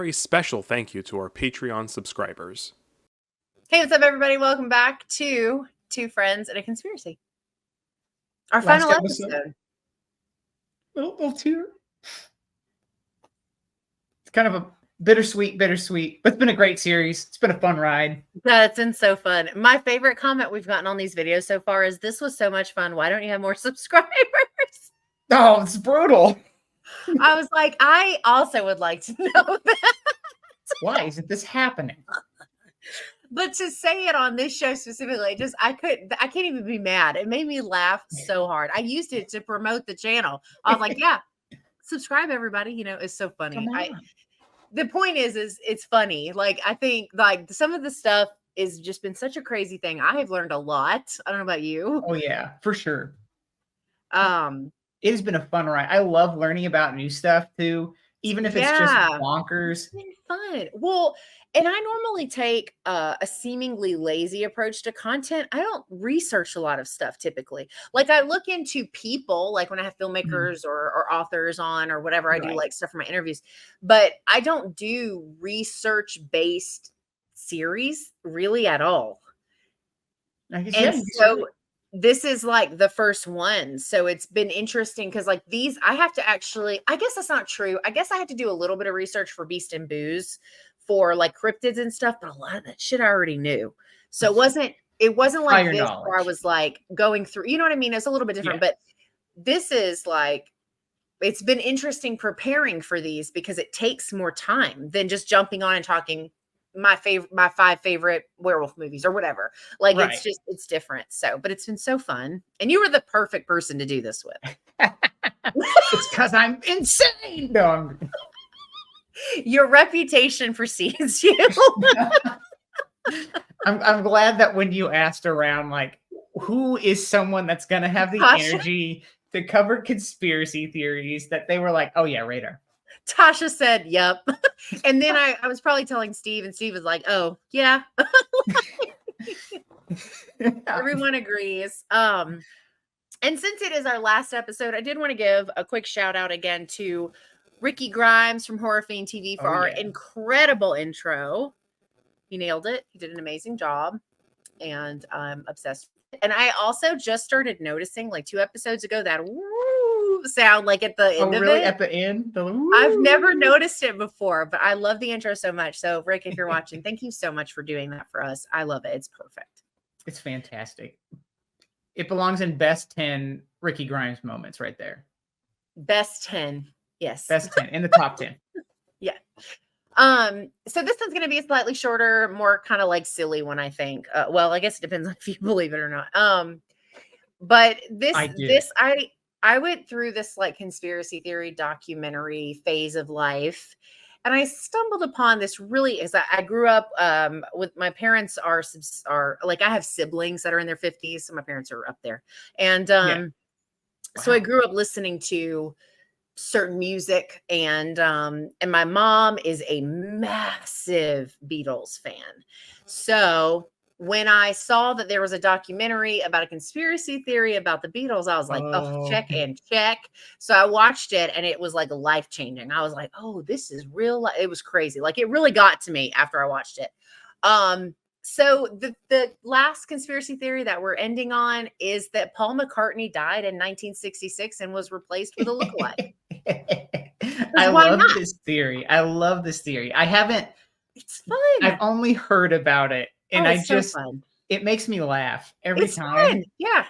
very special thank you to our Patreon subscribers. Hey, what's up, everybody? Welcome back to Two Friends and a Conspiracy. Our Last final episode. Little tear. It's kind of a bittersweet, but it's been a great series. It's been a fun ride. Yeah, it's been so fun. My favorite comment we've gotten on these videos so far is, "This was so much fun. Why don't you have more subscribers?" Oh, it's brutal. I was like, I also would like to know that. Why isn't this happening? But to say it on this show specifically, I can't even be mad. It made me laugh so hard. I used it to promote the channel. I was like, yeah, subscribe everybody. You know, it's so funny. The point is it's funny. Like, I think like some of the stuff is just been such a crazy thing. I have learned a lot. I don't know about you. Oh yeah, for sure. It has been a fun ride. I love learning about new stuff too, even if it's just bonkers. It's been fun. Well, and I normally take a seemingly lazy approach to content. I don't research a lot of stuff typically. Like, I look into people, like when I have filmmakers or authors on or whatever, I do like stuff for my interviews, but I don't do research-based series really at all. And so this is like the first one. So it's been interesting because like these, I have to actually, I guess that's not true. I guess I had to do a little bit of research for Beast and Booze for like cryptids and stuff, but a lot of that shit I already knew. So it wasn't like this where I was like going through, you know what I mean? It's a little bit different, but this is like, it's been interesting preparing for these because it takes more time than just jumping on and talking my 5 favorite werewolf movies or whatever. Like it's different. So, but it's been so fun. And you were the perfect person to do this with. It's because I'm insane. No, your reputation precedes you. I'm glad that when you asked around, like, who is someone that's gonna have the energy to cover conspiracy theories, that they were like, oh yeah, Radar. Tasha said, yep. And then I was probably telling Steve, and Steve was like, oh yeah. Everyone agrees. And since it is our last episode, I did want to give a quick shout out again to Ricky Grimes from Horror Fiend TV for our incredible intro. He nailed it. He did an amazing job. And I'm obsessed with it. And I also just started noticing like 2 episodes ago that woo sound like at the end of it. At the end? I've never noticed it before, but I love the intro so much. So Rick, if you're watching, thank you so much for doing that for us. I love it. It's perfect. It's fantastic. It belongs in best 10 Ricky Grimes moments right there. Best 10. Yes. Best 10 in the top 10. Yeah. So this one's going to be a slightly shorter, more kind of like silly one, I think. Well, I guess it depends on if you believe it or not. But I went through this like conspiracy theory documentary phase of life, and I stumbled upon this I grew up with my parents are like, I have siblings that are in their 50s, so my parents are up there. And so I grew up listening to certain music, and my mom is a massive Beatles fan. So when I saw that there was a documentary about a conspiracy theory about the Beatles, I was like, oh, check and check. So I watched it, and it was like life-changing. I was like, oh, this is real. It was crazy. Like, it really got to me after I watched it. So the last conspiracy theory that we're ending on is that Paul McCartney died in 1966 and was replaced with a lookalike. I love this theory. I haven't. It's fun. I've only heard about it, and it makes me laugh every time. Fun. Yeah.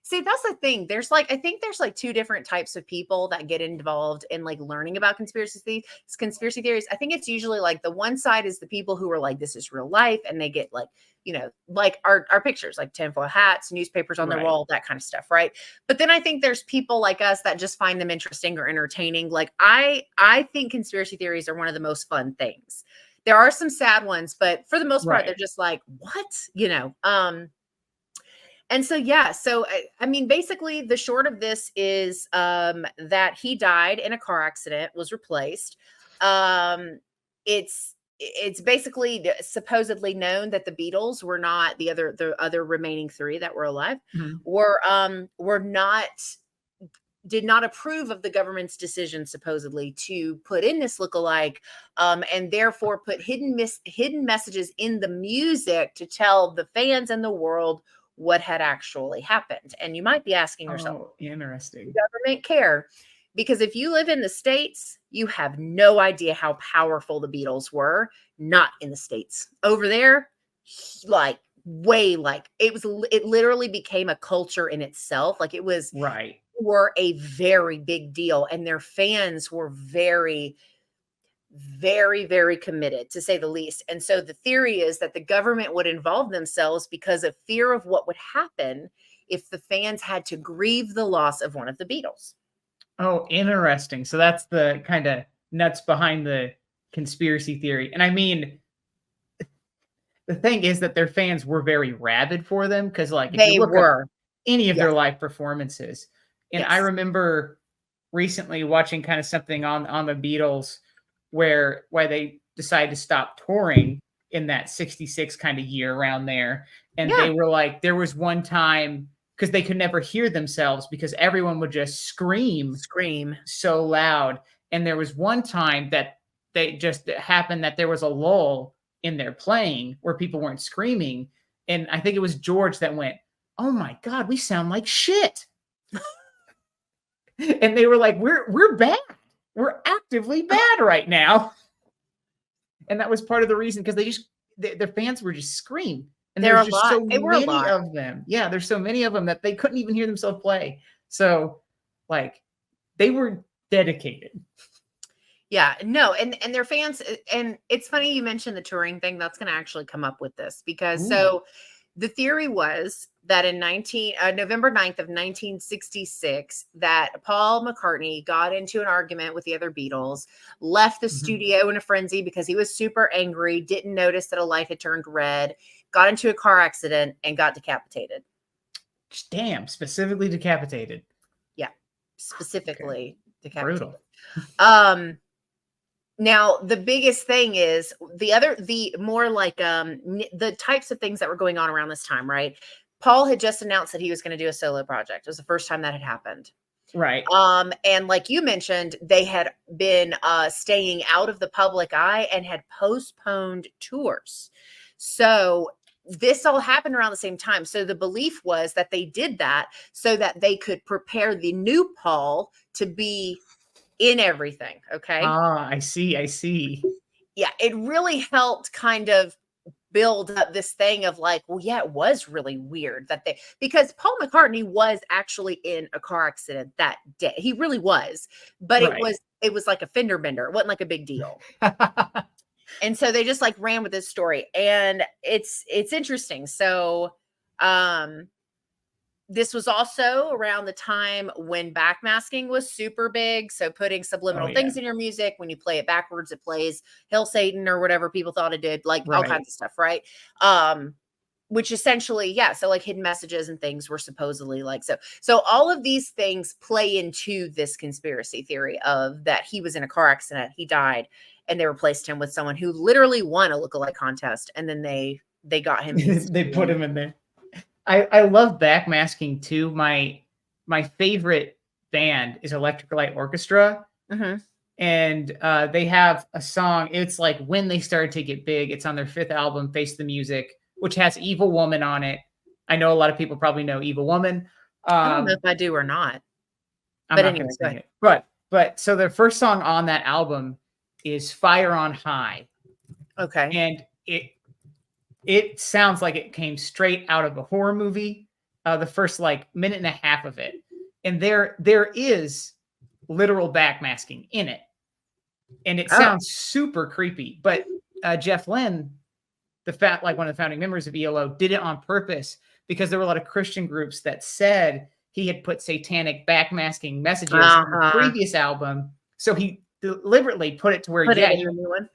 See, that's the thing. I think there's 2 different types of people that get involved in like learning about conspiracy theories. I think it's usually like the one side is the people who are like, this is real life, and they get like, you know, like our pictures, like tinfoil hats, newspapers on their wall, that kind of stuff, right? But then I think there's people like us that just find them interesting or entertaining. Like I think conspiracy theories are one of the most fun things. There are some sad ones, but for the most part, they're just like, what? You know? And so, I mean, basically the short of this is that he died in a car accident, was replaced. It's basically supposedly known that the Beatles were not the other remaining 3 that were alive were not did not approve of the government's decision, supposedly, to put in this lookalike, and therefore put hidden messages in the music to tell the fans and the world what had actually happened. And you might be asking yourself, oh, interesting. does the government care? Because if you live in the States, you have no idea how powerful the Beatles were. Not in the States. Over there, like way like it literally became a culture in itself. Like it was right. Were a very big deal, and their fans were very, very, very committed, to say the least. And so the theory is that the government would involve themselves because of fear of what would happen if the fans had to grieve the loss of one of the Beatles. Oh, interesting. So that's the kind of nuts behind the conspiracy theory. And I mean, the thing is that their fans were very rabid for them because, like, if you look at any of their live performances, and I remember recently watching kind of something on the Beatles where they decided to stop touring in that 66 kind of year around there. And they were like, there was one time because they could never hear themselves because everyone would just scream so loud. And there was one time that they just happened that there was a lull in their playing where people weren't screaming. And I think it was George that went, "Oh my God, we sound like shit." And they were like, we're bad. We're actively bad right now. And that was part of the reason, because their fans were just screaming. And there's just so many of them. Yeah, there's so many of them that they couldn't even hear themselves play. So, like, they were dedicated. Yeah, no, and their fans, and it's funny you mentioned the touring thing. That's going to actually come up with this because so the theory was that in November 9th of 1966, that Paul McCartney got into an argument with the other Beatles, left the studio in a frenzy because he was super angry, didn't notice that a light had turned red, got into a car accident, and got decapitated. Damn, specifically decapitated. Yeah, specifically decapitated. Brutal. Now, the biggest thing is the more like the types of things that were going on around this time, right? Paul had just announced that he was going to do a solo project. It was the first time that had happened. Right. And like you mentioned, they had been staying out of the public eye and had postponed tours. So this all happened around the same time. So the belief was that they did that so that they could prepare the new Paul to be in everything. Okay. I see. Yeah. It really helped kind of build up this thing of like, well, yeah, it was really weird that because Paul McCartney was actually in a car accident that day. He really was, but it was like a fender bender. It wasn't like a big deal. And so they just like ran with this story, and it's interesting. So, this was also around the time when backmasking was super big. So putting subliminal things in your music, when you play it backwards, it plays Hail Satan or whatever people thought it did, like all kinds of stuff, right? Which essentially, so like hidden messages and things were supposedly like, so all of these things play into this conspiracy theory of that he was in a car accident, he died, and they replaced him with someone who literally won a lookalike contest. And then they got him. They put him in there. I love backmasking too. My favorite band is Electric Light Orchestra. And they have a song. It's like when they started to get big. It's on their 5th album, Face the Music, which has Evil Woman on it. I know a lot of people probably know Evil Woman. I don't know if I do or not. But anyway, sing it. But so their first song on that album is Fire on High. Okay. And it sounds like it came straight out of a horror movie. The first like minute and a half of it, and there is literal backmasking in it, and it sounds super creepy. But Jeff Lynne, one of the founding members of ELO, did it on purpose because there were a lot of Christian groups that said he had put satanic backmasking messages in the previous album, so he deliberately put it to where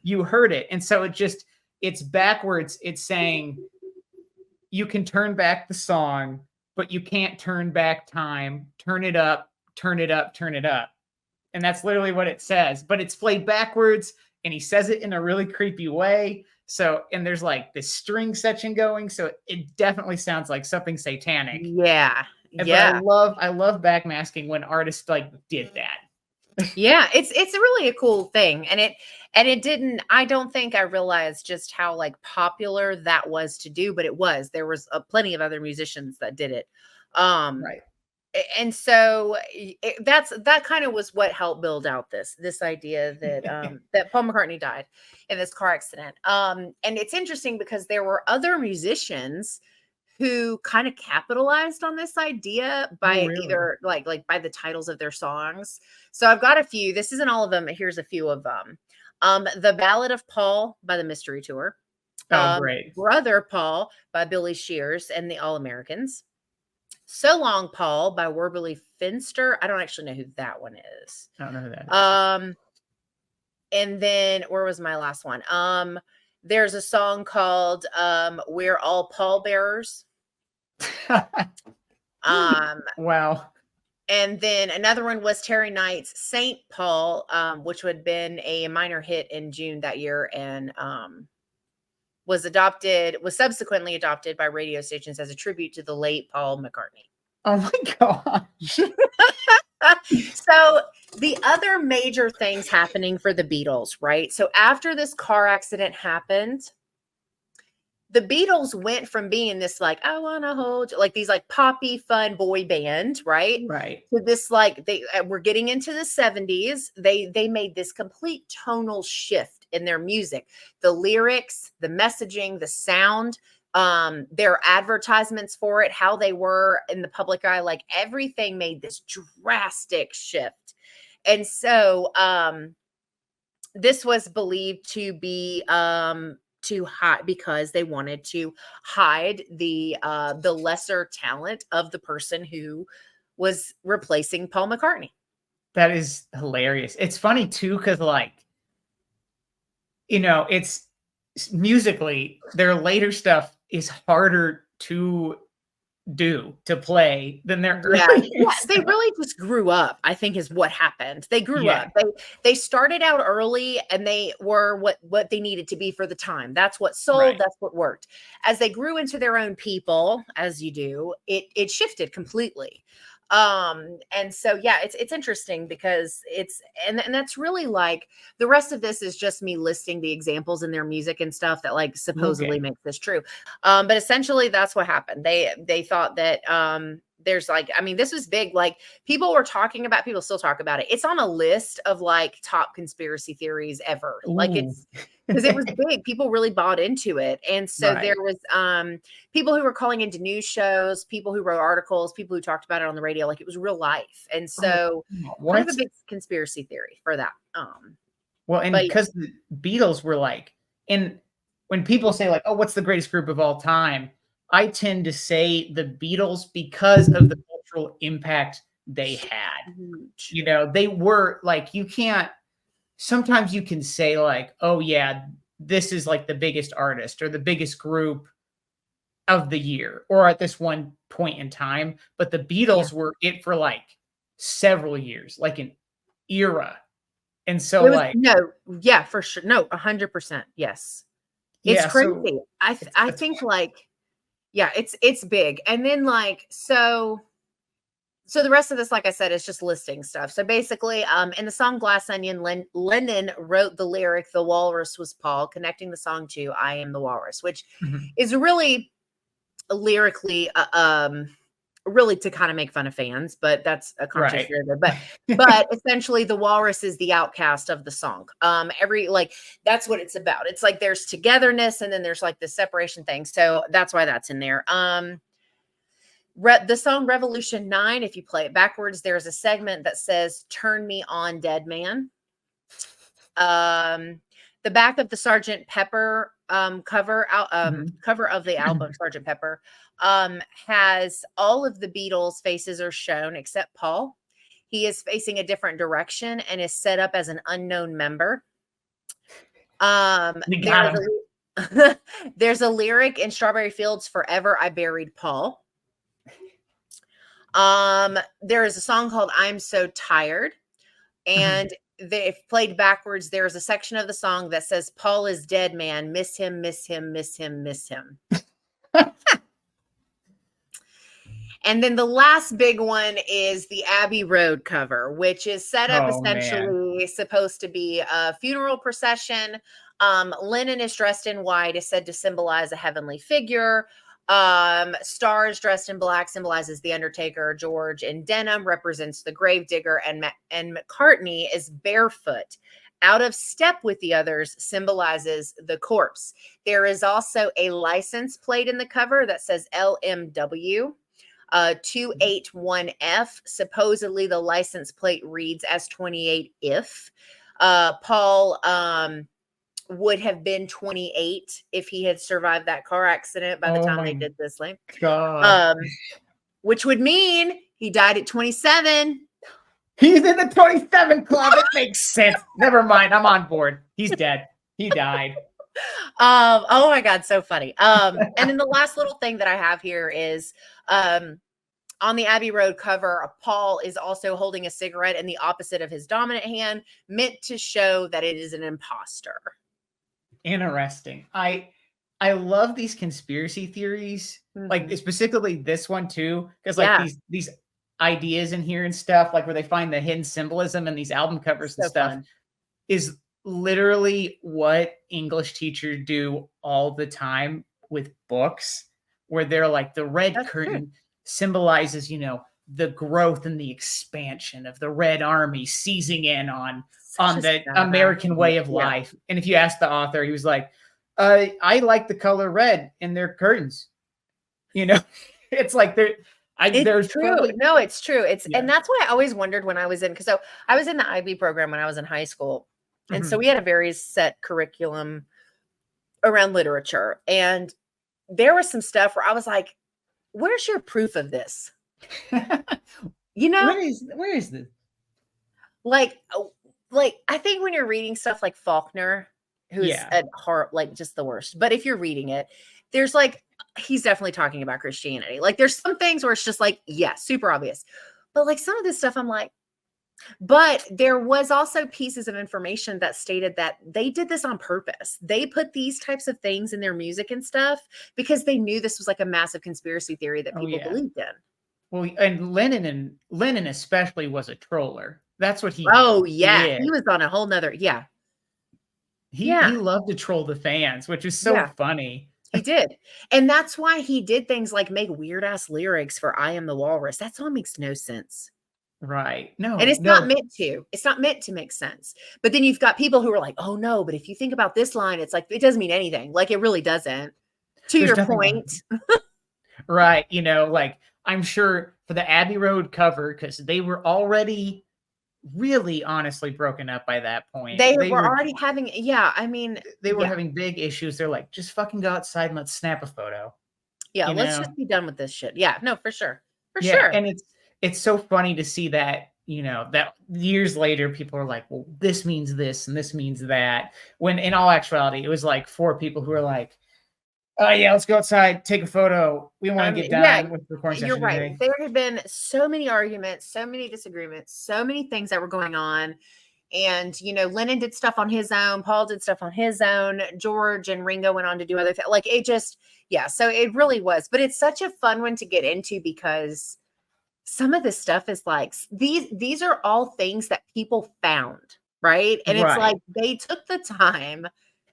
you heard it, and so it's backwards. It's saying you can turn back the song, but you can't turn back time. Turn it up, turn it up, turn it up. And that's literally what it says, but it's played backwards, and he says it in a really creepy way. So, and there's like this string section going. So it definitely sounds like something satanic. Yeah. But Yeah. I love backmasking when artists like did that. Yeah, it's really a cool thing. And it didn't, I don't think I realized just how like popular that was to do, but it was. There was plenty of other musicians that did it. Right. And so that kind of was what helped build out this idea that that Paul McCartney died in this car accident. And it's interesting because there were other musicians who kind of capitalized on this idea by really? either like by the titles of their songs. So I've got a few. This isn't all of them. Here's a few of them. The Ballad of Paul by the Mystery Tour. Great. Brother Paul by Billy Shears and the All Americans. So Long Paul by Warburley Finster. I don't actually know who that one is. I don't know who that is. And then where was my last one? There's a song called We're All Paul Bearers. Wow. And then another one was Terry Knight's Saint Paul, which would have been a minor hit in June that year, and was subsequently adopted by radio stations as a tribute to the late Paul McCartney. Oh my gosh. So the other major things happening for the Beatles, right? So after this car accident happened, the Beatles went from being this like, I want to hold you, like these like poppy fun boy band, right? Right. To this like they were getting into the 70s. They made this complete tonal shift in their music, the lyrics, the messaging, the sound, their advertisements for it, how they were in the public eye, like everything made this drastic shift. And so this was believed to be to hide because they wanted to hide the lesser talent of the person who was replacing Paul McCartney. That is hilarious. It's funny too, because like, you know, it's musically their later stuff is harder to play than their earlier stuff. They really just grew up, I think is what happened. They grew up. They started out early and they were what they needed to be for the time. That's what sold, Right. That's what worked. As they grew into their own people, as you do, it shifted completely. And so it's interesting because and that's really like the rest of this is just me listing the examples in their music and stuff that like supposedly makes this true. But essentially that's what happened. They thought that there's like, I mean, this was big. Like people still talk about it. It's on a list of like top conspiracy theories ever. Ooh. Like it's because it was big. People really bought into it. And so there was people who were calling into news shows, people who wrote articles, people who talked about it on the radio, like it was real life. And so kind of a big conspiracy theory for that. Well, and because the Beatles were like, and when people say like, oh, what's the greatest group of all time? I tend to say the Beatles because of the cultural impact they had. You know, they were like, sometimes you can say like, oh yeah, this is like the biggest artist or the biggest group of the year or at this one point in time. But the Beatles were it for like several years, like an era. And so for sure. No, 100%. Yes. It's crazy. I think like, it's big. And then like, so the rest of this, like I said, is just listing stuff. So basically, in the song Glass Onion, Lennon wrote the lyric, "The Walrus was Paul," connecting the song to "I Am the Walrus," which is really lyrically, really to kind of make fun of fans, but that's a conscious fear. But essentially the walrus is the outcast of the song. That's what it's about. It's like there's togetherness and then there's like the separation thing. So that's why that's in there. The song Revolution 9, if you play it backwards, there's a segment that says, "Turn me on, dead man." The back of the Sgt. Pepper cover of the album Sgt. Pepper has all of the Beatles' faces are shown except Paul. He is facing a different direction and is set up as an unknown member. There's a lyric in Strawberry Fields Forever, "I buried Paul." There is a song called "I'm So Tired," and if played backwards, there's a section of the song that says, "Paul is dead, man. Miss him, miss him, miss him, miss him." And then the last big one is the Abbey Road cover, which is set up essentially supposed to be a funeral procession. Lennon is dressed in white, is said to symbolize a heavenly figure. Stars dressed in black symbolizes the Undertaker. George in denim represents the gravedigger, and McCartney is barefoot, out of step with the others, symbolizes the corpse. There is also a license plate in the cover that says LMW. 281F. Supposedly the license plate reads as 28 if. Paul would have been 28 if he had survived that car accident by the time they did this thing. God. Which would mean he died at 27. He's in the 27 club. It makes sense. Never mind. I'm on board. He's dead. He died. Oh my God, so funny. And then the last little thing that I have here is on the Abbey Road cover, Paul is also holding a cigarette in the opposite of his dominant hand, meant to show that it is an imposter. Interesting. I love these conspiracy theories, like specifically this one too, because like these ideas in here and stuff, like where they find the hidden symbolism in these album covers and stuff, is literally what English teachers do all the time with books, where they're like the red curtain symbolizes, you know, the growth and the expansion of the Red Army seizing in on the American way of life. And if you ask the author, he was like, I like the color red in their curtains. You know, it's like there's true. Probably, no, it's true. And that's why I always wondered when I was in, because I was in the IB program when I was in high school. And so we had a very set curriculum around literature. And there was some stuff where I was like, where's your proof of this? You know, where is this? Like I think when you're reading stuff like Faulkner, who's at heart like just the worst, but if you're reading it, there's like, he's definitely talking about Christianity. Like there's some things where it's just like, super obvious, but like some of this stuff I'm like, but there was also pieces of information that stated that they did this on purpose. They put these types of things in their music and stuff because they knew this was like a massive conspiracy theory that people believed in. Well, and Lennon especially was a troller. That's what he did. He was on a whole nother he loved to troll the fans, which is so funny. He did. And that's why he did things like make weird ass lyrics for I Am the Walrus. That song makes no sense. Right. No. And it's not meant to. It's not meant to make sense. But then you've got people who are like, oh no, but if you think about this line, it's like, it doesn't mean anything. Like it really doesn't. There's your point. Right. You know, like I'm sure for the Abbey Road cover, because they were already really honestly broken up by that point. They were already having, they were having big issues. They're like, just fucking go outside and let's snap a photo. Yeah. Let's just be done with this shit. Yeah, no, for sure. For sure. And it's so funny to see that, you know, that years later, people are like, well, this means this and this means that. When in all actuality, it was like 4 people who were like, oh yeah, let's go outside, take a photo. We want to get done with the recording session. You're right. Today. There have been so many arguments, so many disagreements, so many things that were going on. And, you know, Lennon did stuff on his own. Paul did stuff on his own. George and Ringo went on to do other things. Like it just, so it really was. But it's such a fun one to get into because some of this stuff is like, these are all things that people found, right? And it's like they took the time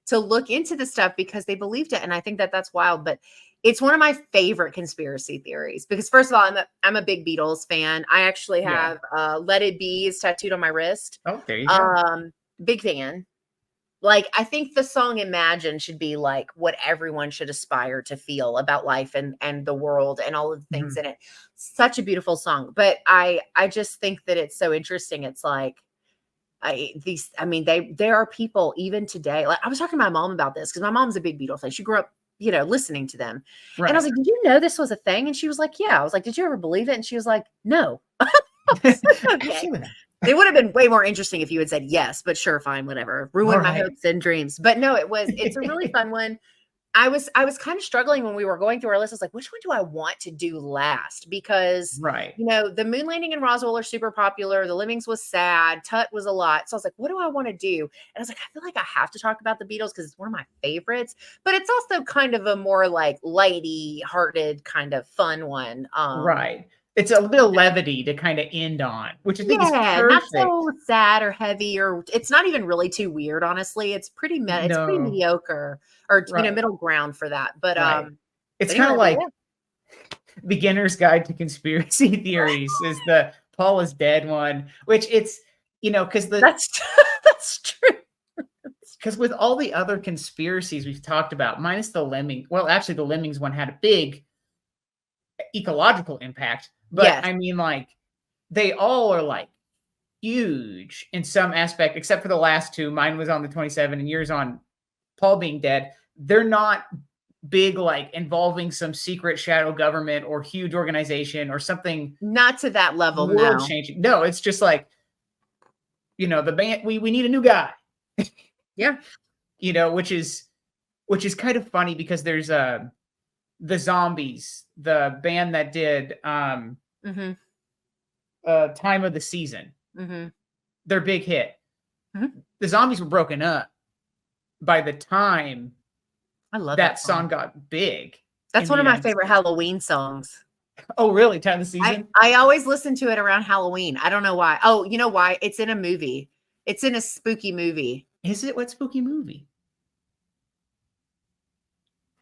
to look into the stuff because they believed it. And I think that that's wild, but it's one of my favorite conspiracy theories because first of all, I'm a big Beatles fan. I actually have Let It Be is tattooed on my wrist. Oh, there you go. Big fan. Like, I think the song Imagine should be like what everyone should aspire to feel about life and the world and all of the things in it. Such a beautiful song. But I just think that it's so interesting. It's like, there are people even today. Like I was talking to my mom about this because my mom's a big Beatles fan. She grew up, you know, listening to them. Right. And I was like, did you know this was a thing? And she was like, yeah. I was like, did you ever believe it? And she was like, no. Okay. It would have been way more interesting if you had said yes, but sure, fine, whatever. Ruin my hopes and dreams. But no, it's a really fun one. I was kind of struggling when we were going through our list. I was like, which one do I want to do last? Because Right. the moon landing and Roswell are super popular. The Lemmings was sad. Tut was a lot. So I was like, what do I want to do? And I was like, I feel like I have to talk about the Beatles because it's one of my favorites, but it's also kind of a more like lighty hearted kind of fun one. Right. It's a bit of levity to kind of end on, which I think is Yeah, not perfect. so sad or heavy, or it's not even really too weird, honestly. It's pretty it's pretty No. mediocre, or Right. middle ground for that. But Right. It's but kind of anyway, like Beginner's Guide to Conspiracy Theories is the Paul is dead one, which it's, because that's true. because with all the other conspiracies we've talked about, minus the Lemming, well, actually the Lemmings one had a big ecological impact, but Yes. I mean, like, they all are like huge in some aspect, except for the last two. Mine was on the 27 and yours on Paul being dead. They're not big, like involving some secret shadow government or huge organization or something. Not to that level, world no. changing. No, it's just like, the band, we need a new guy. Yeah. Which is kind of funny because there's the Zombies, the band that did Time of the Season. Their big hit. The Zombies were broken up by the time I love that song got big. That's one of my favorite Halloween songs. Oh, really? Time of the Season? I always listen to it around Halloween. I don't know why. Oh, you know why? It's in a movie. It's in a spooky movie. Is it? What spooky movie?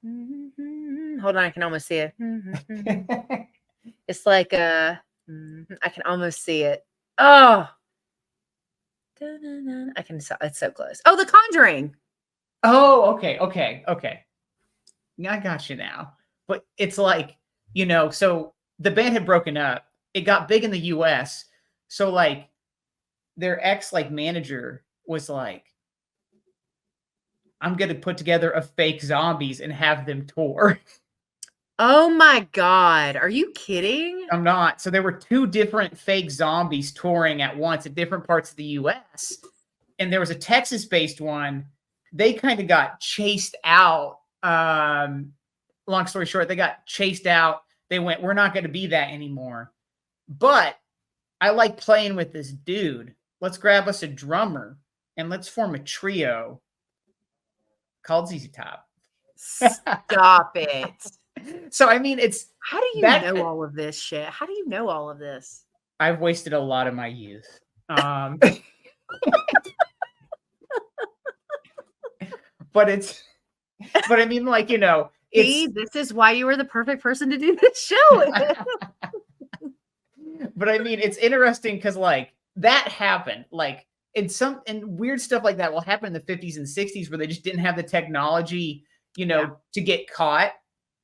Hold on, I can almost see it. It's like I can almost see it. Oh, I can. It's so close. Oh, The Conjuring. Oh, okay. I got you now. But it's like, so the band had broken up. It got big in the US. So like their ex manager was like, I'm going to put together a fake Zombies and have them tour. Oh my God. Are you kidding? I'm not. So there were two different fake Zombies touring at once at different parts of the US. And there was a Texas-based one. They kind of got chased out. Long story short, they got chased out. They went, we're not going to be that anymore. But I like playing with this dude. Let's grab us a drummer and let's form a trio called ZZ Top. Stop it. So, I mean, it's... How do you know all of this shit? How do you know all of this? I've wasted a lot of my youth. But I mean, like, See, this is why you were the perfect person to do this show. But I mean, it's interesting because like that happened, like and weird stuff like that will happen in the 50s and 60s where they just didn't have the technology, to get caught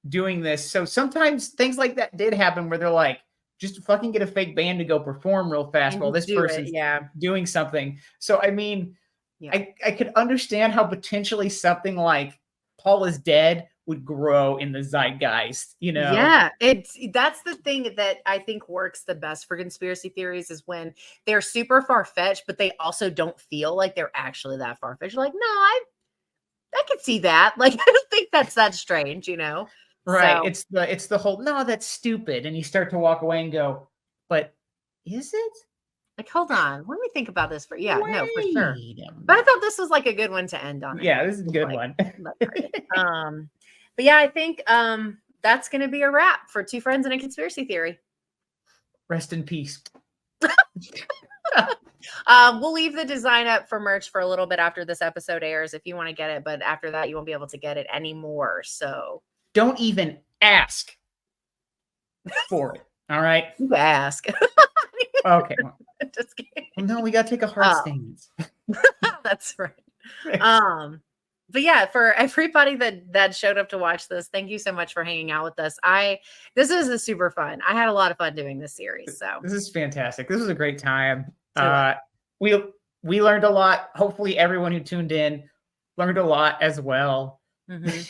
doing this. So sometimes things like that did happen where they're like, just fucking get a fake band to go perform real fast while this person's doing something. So, I mean, I could understand how potentially something like Paul is Dead would grow in the zeitgeist, Yeah, that's the thing that I think works the best for conspiracy theories is when they're super far-fetched, but they also don't feel like they're actually that far-fetched. You're like, no, I could see that. Like, I don't think that's that strange, Right. So, it's the whole, no, that's stupid. And you start to walk away and go, but is it? Like, hold on, let me think about this for for sure. Wait But I thought this was like a good one to end on. Yeah, this is a good one. But yeah, I think that's gonna be a wrap for Two Friends and a Conspiracy Theory. Rest in peace. We'll leave the design up for merch for a little bit after this episode airs if you want to get it, but after that you won't be able to get it anymore. So don't even ask for it. All right. You ask. Okay. Just kidding. Well, no, we gotta take a hard stance. That's right. But yeah, for everybody that showed up to watch this, thank you so much for hanging out with us. This was a super fun. I had a lot of fun doing this series. So this is fantastic. This was a great time. We learned a lot. Hopefully everyone who tuned in learned a lot as well. And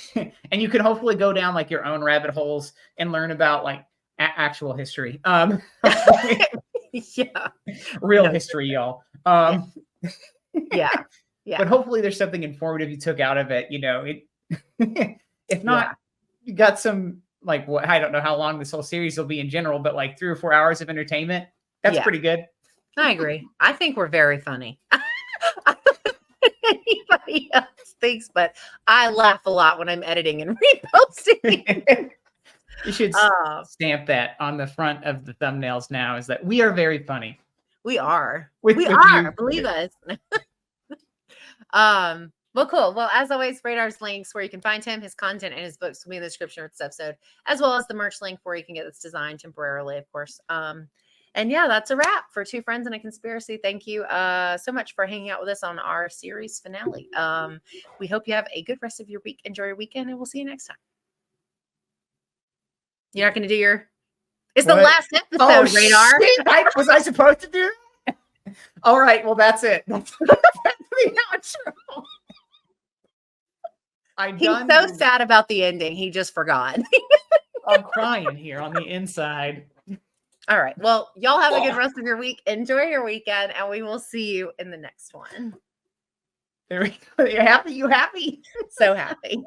you can hopefully go down like your own rabbit holes and learn about like actual history. Real history, y'all. Yeah. But hopefully there's something informative you took out of it. If not, you got some, like, what, I don't know how long this whole series will be in general, but like 3 or 4 hours of entertainment. That's pretty good. I agree. I think we're very funny. I don't know what anybody else thinks, but I laugh a lot when I'm editing and reposting. You should stamp that on the front of the thumbnails now, is that we are very funny. We are. With You. Believe us. Well, cool. Well, as always, Radar's links where you can find him, his content, and his books will be in the description of this episode, as well as the merch link where you can get this design temporarily, of course. And yeah, that's a wrap for Two Friends and a Conspiracy. Thank you so much for hanging out with us on our series finale. We hope you have a good rest of your week. Enjoy your weekend, and we'll see you next time. You're not going to do your... It's the last episode, Radar. Was I supposed to do that? All right, well, that's it. That's the outro. He's so sad about the ending. He just forgot. I'm crying here on the inside. All right. Well, y'all have a good rest of your week. Enjoy your weekend, and we will see you in the next one. There we go. You happy? You happy? So happy.